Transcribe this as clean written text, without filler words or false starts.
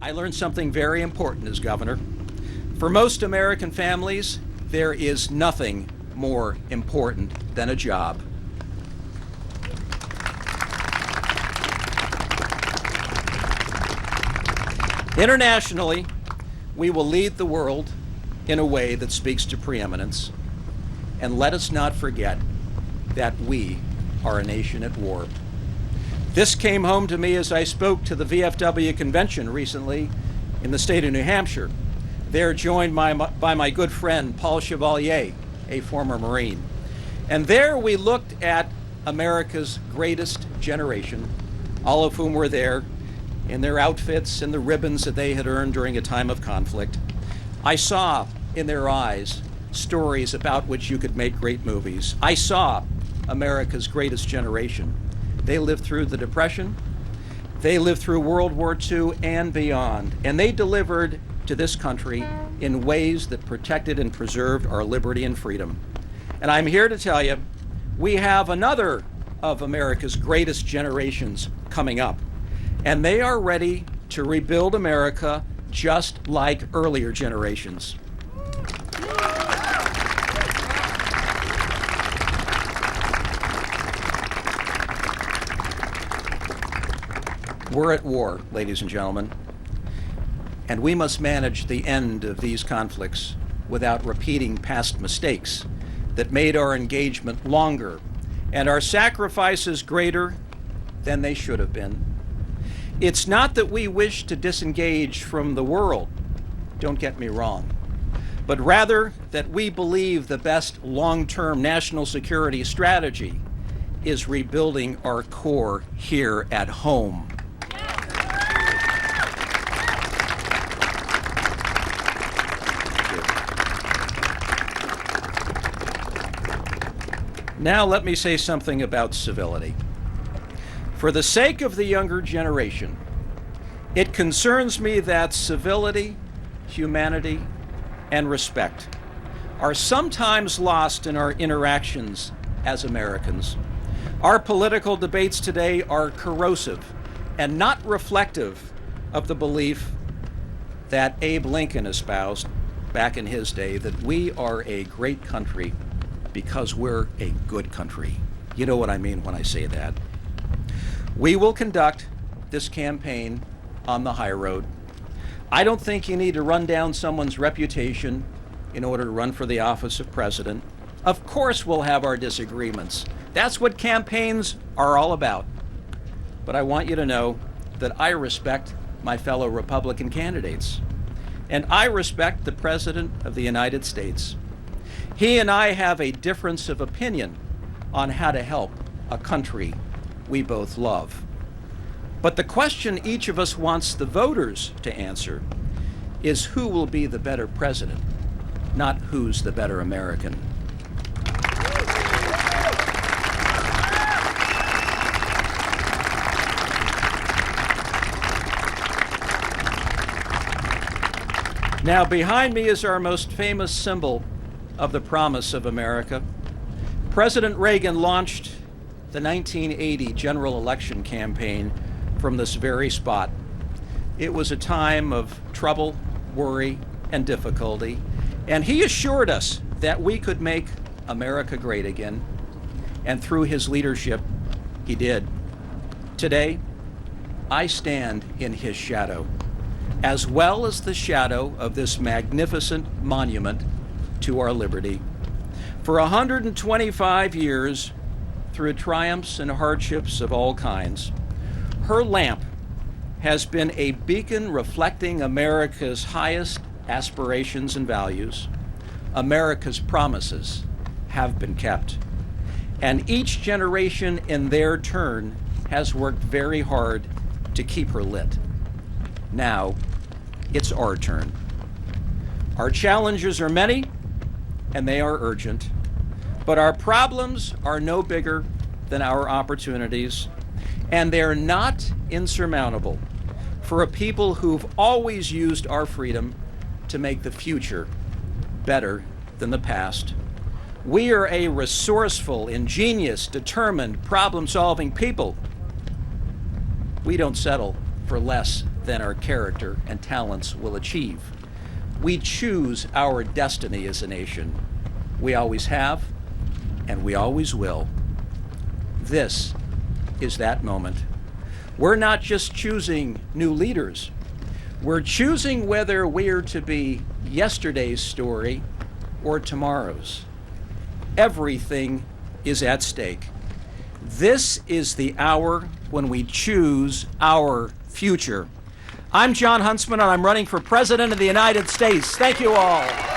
I learned something very important as governor. For most American families, there is nothing more important than a job. Internationally, we will lead the world in a way that speaks to preeminence. And let us not forget that we are a nation at war. This came home to me as I spoke to the VFW convention recently in the state of New Hampshire. There joined by my good friend Paul Chevalier, a former Marine. And there we looked at America's greatest generation, all of whom were there in their outfits and the ribbons that they had earned during a time of conflict. I saw in their eyes stories about which you could make great movies. I saw America's greatest generation. They lived through the Depression, they lived through World War II and beyond, and they delivered to this country in ways that protected and preserved our liberty and freedom. And I'm here to tell you, we have another of America's greatest generations coming up, and they are ready to rebuild America just like earlier generations. We're at war, ladies and gentlemen, and we must manage the end of these conflicts without repeating past mistakes that made our engagement longer and our sacrifices greater than they should have been. It's not that we wish to disengage from the world, don't get me wrong, but rather that we believe the best long-term national security strategy is rebuilding our core here at home. Now let me say something about civility. For the sake of the younger generation, it concerns me that civility, humanity, and respect are sometimes lost in our interactions as Americans. Our political debates today are corrosive and not reflective of the belief that Abe Lincoln espoused back in his day, that we are a great country because we're a good country. You know what I mean when I say that. We will conduct this campaign on the high road. I don't think you need to run down someone's reputation in order to run for the office of president. Of course we'll have our disagreements. That's what campaigns are all about. But I want you to know that I respect my fellow Republican candidates. And I respect the President of the United States. He and I have a difference of opinion on how to help a country we both love. But the question each of us wants the voters to answer is who will be the better president, not who's the better American. Now, behind me is our most famous symbol of the promise of America. President Reagan launched the 1980 general election campaign from this very spot. It was a time of trouble, worry, and difficulty, and he assured us that we could make America great again, and through his leadership, he did. Today, I stand in his shadow, as well as the shadow of this magnificent monument to our liberty. For 125 years, through triumphs and hardships of all kinds, her lamp has been a beacon reflecting America's highest aspirations and values. America's promises have been kept. And each generation in their turn has worked very hard to keep her lit. Now, it's our turn. Our challenges are many, and they are urgent, but our problems are no bigger than our opportunities, and they're not insurmountable for a people who've always used our freedom to make the future better than the past. We are a resourceful, ingenious, determined, problem-solving people. We don't settle for less than our character and talents will achieve. We choose our destiny as a nation. We always have, and we always will. This is that moment. We're not just choosing new leaders. We're choosing whether we're to be yesterday's story or tomorrow's. Everything is at stake. This is the hour when we choose our future. I'm Jon Huntsman, and I'm running for President of the United States. Thank you all.